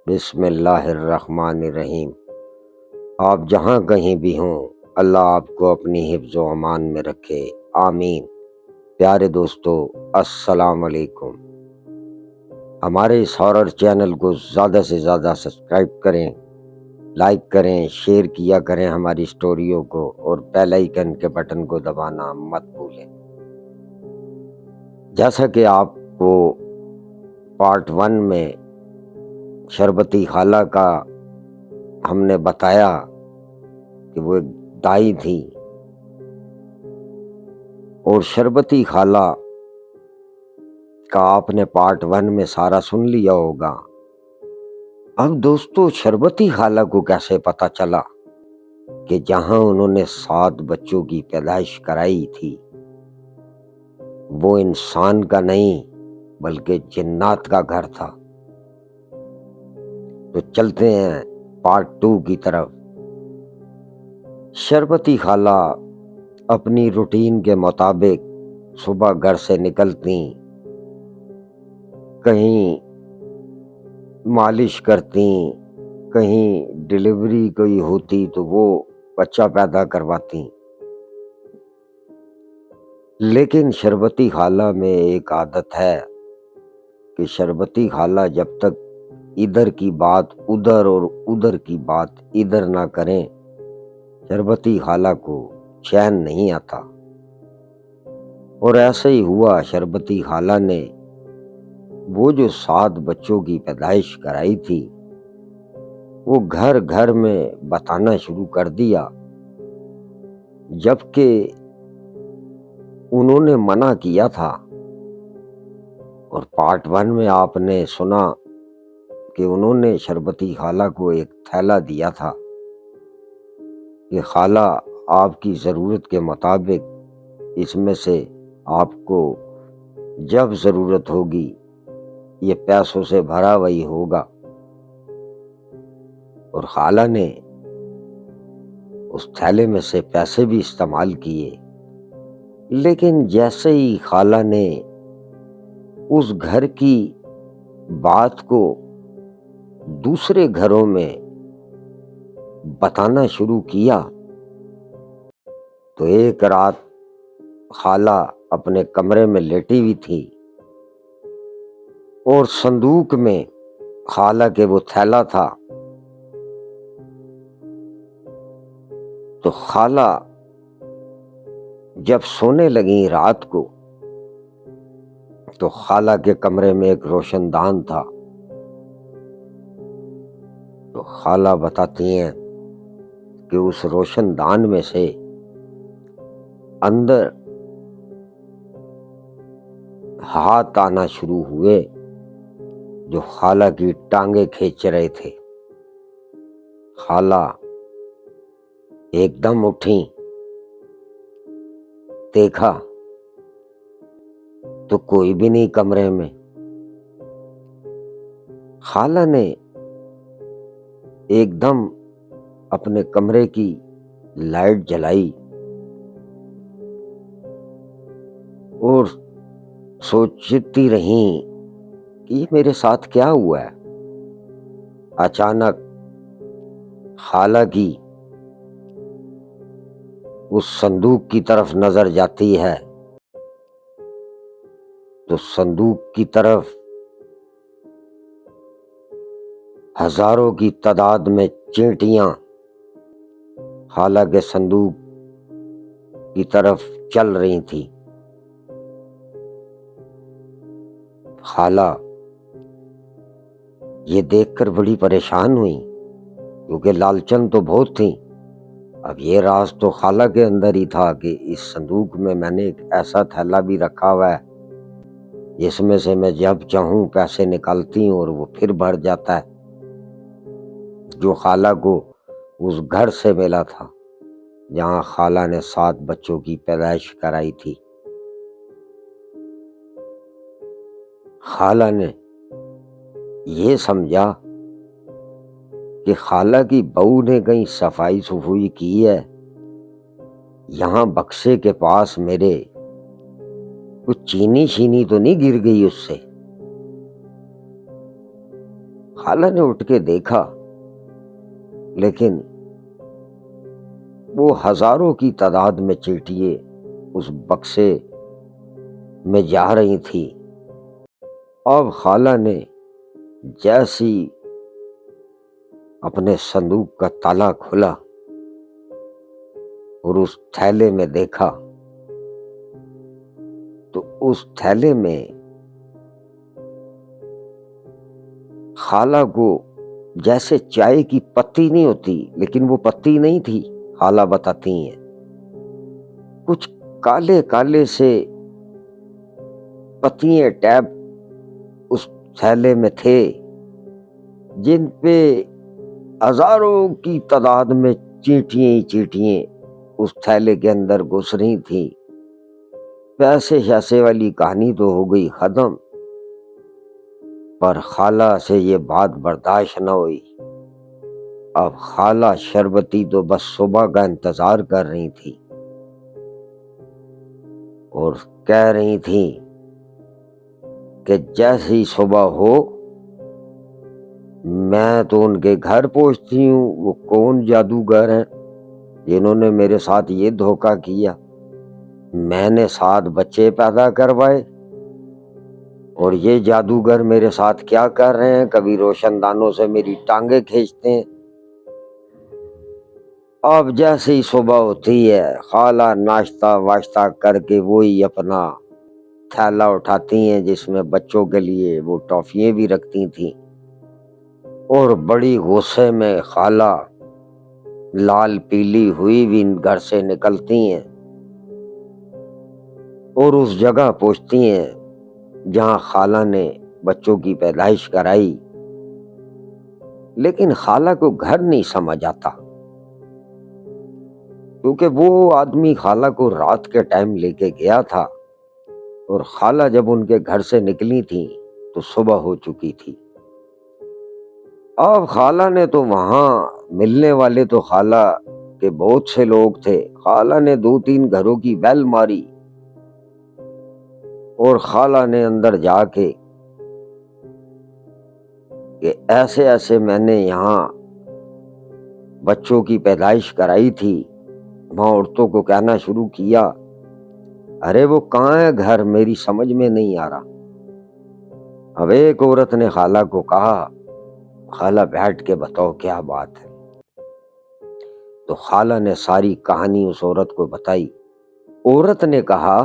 بسم اللہ الرحمن الرحیم۔ آپ جہاں کہیں بھی ہوں، اللہ آپ کو اپنی حفظ و امان میں رکھے، آمین۔ پیارے دوستو، السلام علیکم۔ ہمارے اس ہارر چینل کو زیادہ سے زیادہ سبسکرائب کریں، لائک کریں، شیئر کیا کریں ہماری سٹوریوں کو، اور بیل آئیکن کے بٹن کو دبانا مت بھولیں۔ جیسا کہ آپ کو پارٹ 1 میں شربتی خالہ کا ہم نے بتایا کہ وہ ایک دائی تھی، اور شربتی خالہ کا آپ نے پارٹ 1 میں سارا سن لیا ہوگا۔ اب دوستو، شربتی خالہ کو کیسے پتا چلا کہ جہاں انہوں نے 7 بچوں کی پیدائش کرائی تھی وہ انسان کا نہیں بلکہ جنات کا گھر تھا؟ تو چلتے ہیں پارٹ 2 کی طرف۔ شربتی خالہ اپنی روٹین کے مطابق صبح گھر سے نکلتی، کہیں مالش کرتی، کہیں ڈلیوری کوئی ہوتی تو وہ بچہ پیدا کرواتی۔ لیکن شربتی خالہ میں ایک عادت ہے کہ شربتی خالہ جب تک ادھر کی بات ادھر اور ادھر کی بات ادھر نہ کریں، شربتی خالہ کو چین نہیں آتا۔ اور ایسے ہی ہوا، شربتی خالہ نے وہ جو 7 بچوں کی پیدائش کرائی تھی وہ گھر گھر میں بتانا شروع کر دیا، جبکہ انہوں نے منع کیا تھا۔ اور پارٹ 1 میں آپ نے سنا کہ انہوں نے شربتی خالہ کو ایک تھیلا دیا تھا کہ خالہ آپ کی ضرورت کے مطابق اس میں سے آپ کو جب ضرورت ہوگی یہ پیسوں سے بھرا وہی ہوگا۔ اور خالہ نے اس تھیلے میں سے پیسے بھی استعمال کیے، لیکن جیسے ہی خالہ نے اس گھر کی بات کو دوسرے گھروں میں بتانا شروع کیا تو ایک رات خالہ اپنے کمرے میں لیٹی ہوئی تھی، اور صندوق میں خالہ کے وہ تھیلا تھا۔ تو خالہ جب سونے لگیں رات کو تو خالہ کے کمرے میں ایک روشن دان تھا۔ تو خالہ بتاتی ہیں کہ اس روشن دان میں سے اندر ہاتھ آنا شروع ہوئے جو خالہ کی ٹانگیں کھینچ رہے تھے۔ خالہ ایک دم اٹھیں، دیکھا تو کوئی بھی نہیں کمرے میں۔ خالہ نے ایک دم اپنے کمرے کی لائٹ جلائی اور سوچتی رہیں کہ یہ میرے ساتھ کیا ہوا ہے۔ اچانک خالہ کی اس صندوق کی طرف نظر جاتی ہے تو صندوق کی طرف ہزاروں کی تعداد میں چینٹیاں خالہ کے صندوق کی طرف چل رہی تھی۔ خالہ یہ دیکھ کر بڑی پریشان ہوئی، کیونکہ لالچن تو بہت تھیں۔ اب یہ راز تو خالہ کے اندر ہی تھا کہ اس صندوق میں میں نے ایک ایسا تھیلا بھی رکھا ہوا ہے جس میں سے میں جب چاہوں پیسے نکالتی ہوں اور وہ پھر بھر جاتا ہے، جو خالہ کو اس گھر سے ملا تھا جہاں خالہ نے 7 بچوں کی پیدائش کرائی تھی۔ خالہ نے یہ سمجھا کہ خالہ کی بہو نے کہیں صفائی صفوئی کی ہے، یہاں بکسے کے پاس میرے کچھ چینی شینی تو نہیں گر گئی اس سے۔ خالہ نے اٹھ کے دیکھا، لیکن وہ ہزاروں کی تعداد میں چیٹیے اس بکسے میں جا رہی تھی۔ اب خالہ نے جیسی اپنے صندوق کا تالا کھولا اور اس تھیلے میں دیکھا تو اس تھیلے میں خالہ کو جیسے چائے کی پتی نہیں ہوتی، لیکن وہ پتی نہیں تھی، خالہ بتاتی ہیں کچھ کالے کالے سے پتیے ٹیب اس تھیلے میں تھے، جن پہ ہزاروں کی تعداد میں چیٹیاں اس تھیلے کے اندر گھس رہی تھیں۔ پیسے شیسے والی کہانی تو ہو گئی ختم، پر خالہ سے یہ بات برداشت نہ ہوئی۔ اب خالہ شربتی تو بس صبح کا انتظار کر رہی تھی اور کہہ رہی تھی کہ جیسی صبح ہو میں تو ان کے گھر پہنچتی ہوں، وہ کون جادوگر ہیں جنہوں نے میرے ساتھ یہ دھوکہ کیا، میں نے 7 بچے پیدا کروائے اور یہ جادوگر میرے ساتھ کیا کر رہے ہیں، کبھی روشن دانوں سے میری ٹانگیں کھینچتے ہیں۔ اب جیسے ہی صبح ہوتی ہے خالہ ناشتہ واشتہ کر کے وہی اپنا تھیلا اٹھاتی ہیں جس میں بچوں کے لیے وہ ٹافیاں بھی رکھتی تھیں، اور بڑی غصے میں خالہ لال پیلی ہوئی بھی گھر سے نکلتی ہیں اور اس جگہ پہنچتی ہیں جہاں خالہ نے بچوں کی پیدائش کرائی، لیکن خالہ کو گھر نہیں سمجھ آتا، کیونکہ وہ آدمی خالہ کو رات کے ٹائم لے کے گیا تھا اور خالہ جب ان کے گھر سے نکلی تھی تو صبح ہو چکی تھی۔ اب خالہ نے تو وہاں ملنے والے تو خالہ کے بہت سے لوگ تھے، خالہ نے 2-3 گھروں کی بیل ماری اور خالہ نے اندر جا کے کہ ایسے ایسے میں نے یہاں بچوں کی پیدائش کرائی تھی، وہاں عورتوں کو کہنا شروع کیا، ارے وہ کہاں ہے گھر، میری سمجھ میں نہیں آ رہا۔ اب ایک عورت نے خالہ کو کہا، خالہ بیٹھ کے بتاؤ کیا بات ہے؟ تو خالہ نے ساری کہانی اس عورت کو بتائی۔ عورت نے کہا،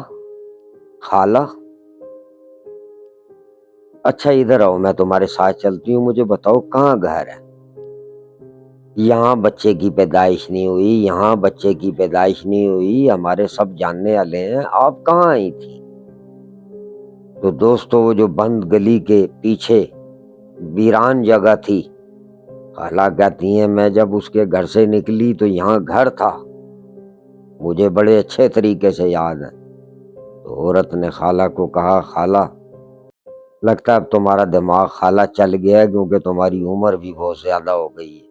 خالہ اچھا ادھر آؤ، میں تمہارے ساتھ چلتی ہوں، مجھے بتاؤ کہاں گھر ہے؟ یہاں بچے کی پیدائش نہیں ہوئی، یہاں بچے کی پیدائش نہیں ہوئی، ہمارے سب جاننے والے ہیں، آپ کہاں آئی تھی؟ تو دوستو وہ جو بند گلی کے پیچھے ویران جگہ تھی، خالہ کہتی ہیں میں جب اس کے گھر سے نکلی تو یہاں گھر تھا، مجھے بڑے اچھے طریقے سے یاد ہے۔ تو عورت نے خالہ کو کہا، خالہ لگتا ہے اب تمہارا دماغ خالہ چل گیا ہے، کیونکہ تمہاری عمر بھی بہت زیادہ ہو گئی ہے۔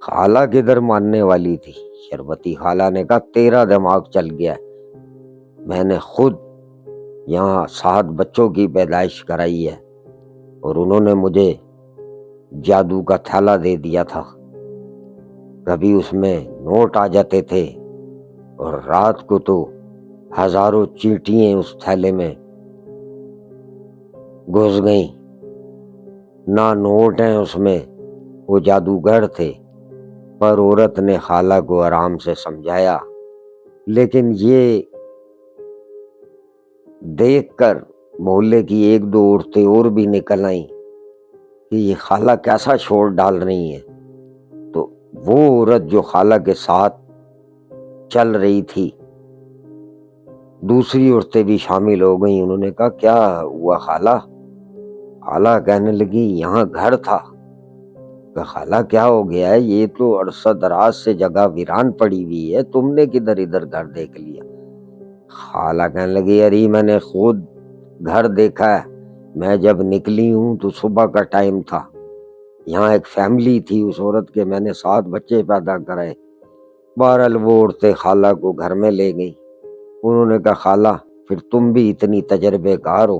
خالہ کدھر ماننے والی تھی، شربتی خالہ نے کہا تیرا دماغ چل گیا ہے، میں نے خود یہاں 7 بچوں کی پیدائش کرائی ہے اور انہوں نے مجھے جادو کا تھیلا دے دیا تھا، کبھی اس میں نوٹ آ جاتے تھے اور رات کو تو ہزاروں چیٹیاں اس تھیلے میں گھس گئیں، نہ نوٹ ہیں اس میں، وہ جادوگر تھے۔ پر عورت نے خالہ کو آرام سے سمجھایا، لیکن یہ دیکھ کر محلے کی 1-2 عورتیں اور بھی نکل آئیں کہ یہ خالہ کیسا شور ڈال رہی ہیں۔ تو وہ عورت جو خالہ کے ساتھ چل رہی تھی، دوسری عورتیں بھی شامل ہو گئیں، انہوں نے کہا کیا ہوا خالہ؟ خالہ کہنے لگی یہاں گھر تھا۔ کہ خالہ کیا ہو گیا ہے، یہ تو عرصہ دراز سے جگہ ویران پڑی ہوئی ہے، تم نے کدھر ادھر گھر دیکھ لیا؟ خالہ کہنے لگی ارے میں نے خود گھر دیکھا ہے، میں جب نکلی ہوں تو صبح کا ٹائم تھا، یہاں ایک فیملی تھی اس عورت کے، میں نے 7 بچے پیدا کرائے۔ بہرحال وہ عورتیں خالہ کو گھر میں لے گئیں، انہوں نے کہا خالہ پھر تم بھی اتنی تجربے کار ہو